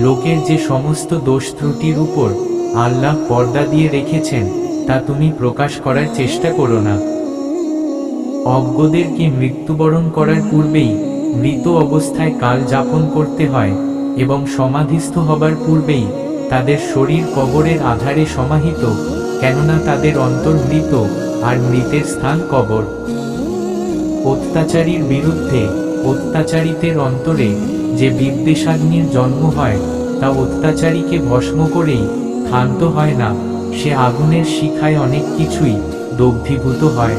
লোকের যে সমস্ত দোষ ত্রুটির উপর আল্লাহ পর্দা দিয়ে রেখেছেন তা তুমি প্রকাশ করার চেষ্টা করো না। অজ্ঞদেরকে মৃত্যুবরণ করার পূর্বেই মৃত অবস্থায় কাল যাপন করতে হয় এবং সমাধিস্থ হবার পূর্বেই তাদের শরীর কবরের আধারে সমাহিত, কেননা তাদের অন্তর মৃত আর মৃতের স্থান কবর। অত্যাচারীর বিরুদ্ধে অত্যাচারিতের অন্তরে যে বিদ্বেষাগ্নির জন্ম হয় তা অত্যাচারীকে ভস্ম করেই ক্ষান্ত হয় না, সে আগুনের শিখায় অনেক কিছুই দগ্ধীভূত হয়।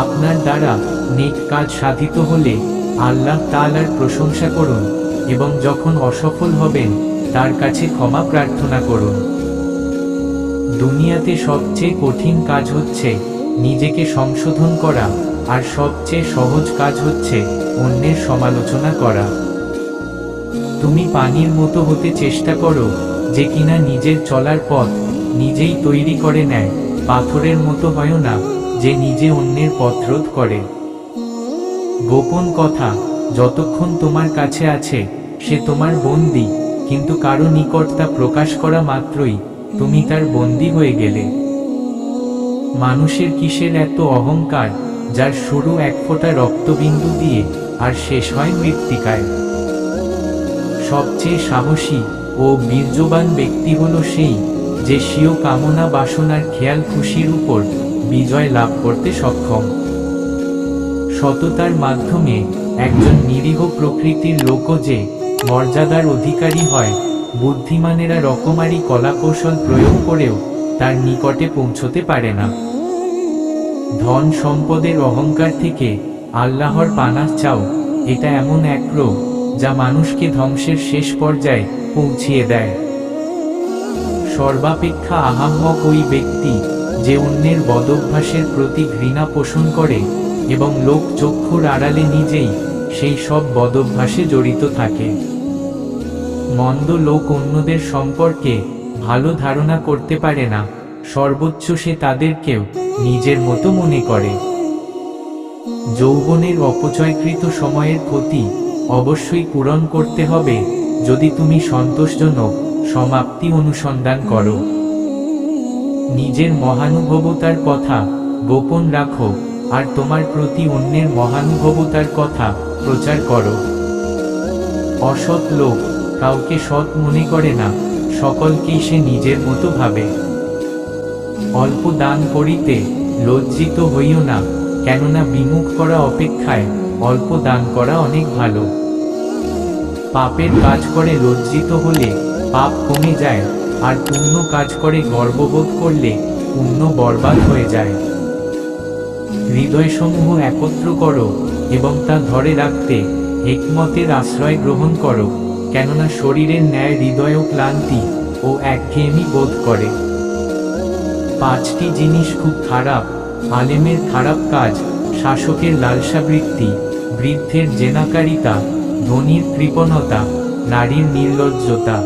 আপনার দ্বারা নেক কাজ সাধিত হলে আল্লাহ তাআলার প্রশংসা করুন এবং যখন অসফল হবেন তার কাছে ক্ষমা প্রার্থনা করুন। দুনিয়াতে সবচেয়ে কঠিন কাজ হচ্ছে নিজেকে সংশোধন করা, আর সবচেয়ে সহজ কাজ হচ্ছে অন্যের সমালোচনা করা। তুমি পানির মতো হতে চেষ্টা করো যে কিনা নিজের চলার পথ নিজেই তৈরি করে নেয়, পাথরের মতো হয় না যে নিজে অন্যের পথ রোধ করে। গোপন কথা যতক্ষণ তোমার কাছে আছে সে তোমার বন্দী, কিন্তু কারো নিকট তা প্রকাশ করা মাত্রই তুমি তার বন্দী হয়ে গেলে। মানুষের কিসের এত অহংকার যার শুরু এক ফোঁটা রক্তবিন্দু দিয়ে আর শেষ হয় মৃত্তিকায়। সবচেয়ে সাহসী ও বীর্যবান ব্যক্তি হলো সেই যে স্বীয় কামনা বাসনার খেয়াল খুশির উপর বিজয় লাভ করতে সক্ষম। সততার মাধ্যমে একজন নিরীহ প্রকৃতির লোকও যে মর্যাদার অধিকারী হয়, বুদ্ধিমানেরা রকমারি কলাকৌশল প্রয়োগ করেও তার নিকটে পৌঁছতে পারে না। ধন সম্পদের অহংকার থেকে আল্লাহর পানাহ চাও, এটা এমন এক রোগ যা মানুষকে ধ্বংসের শেষ পর্যায়ে পৌঁছিয়ে দেয়। সর্বাপেক্ষা আহাম্মক ওই ব্যক্তি যে অন্যের বদভ্যাসের প্রতি ঘৃণা পোষণ করে এবং লোক চক্ষুর আড়ালে নিজেই সেই সব বদভ্যাসে জড়িত থাকে। মন্দ লোক অন্যদের সম্পর্কে ভালো ধারণা করতে পারে না, সর্বোচ্চ সে তাদেরকেও নিজের মতো মনে করে। যৌবনের অপচয়কৃত সময়ের ক্ষতি অবশ্যই পূরণ করতে হবে যদি তুমি সন্তোষজনক সমাপ্তি অনুসন্ধান করো। নিজের মহানুভবতার কথা গোপন রাখো আর তোমার প্রতি অন্যের মহানুভবতার কথা প্রচার করো। অসৎ লোক কাউকে সৎ মনে করে না, সকলকেই সে নিজের মতো ভাবে। অল্প দান করিতে লজ্জিত হইও না, কেননা বিমুখ করা অপেক্ষায় অল্প দান করা অনেক ভালো। পাপের কাজ করে লজ্জিত হলে পাপ কমে যায়, আর পুণ্য কাজ করে গর্ববোধ করলে পুণ্য বরবাদ হয়ে যায়। হৃদয়সমূহ একত্র করো এবং তা ধরে রাখতে হিকমতের আশ্রয় গ্রহণ করো, কেননা শরীরের ন্যায় হৃদয়ও ক্লান্তি ও একঘেয়েমি বোধ করে। 5টি জিনিস খুব খারাপ: আলেমের খারাপ কাজ, শাসকের লালসাবৃত্তি, বৃদ্ধের জেনাকারিতা, ধনীর কৃপণতা, নারীর নির্লজ্জতা।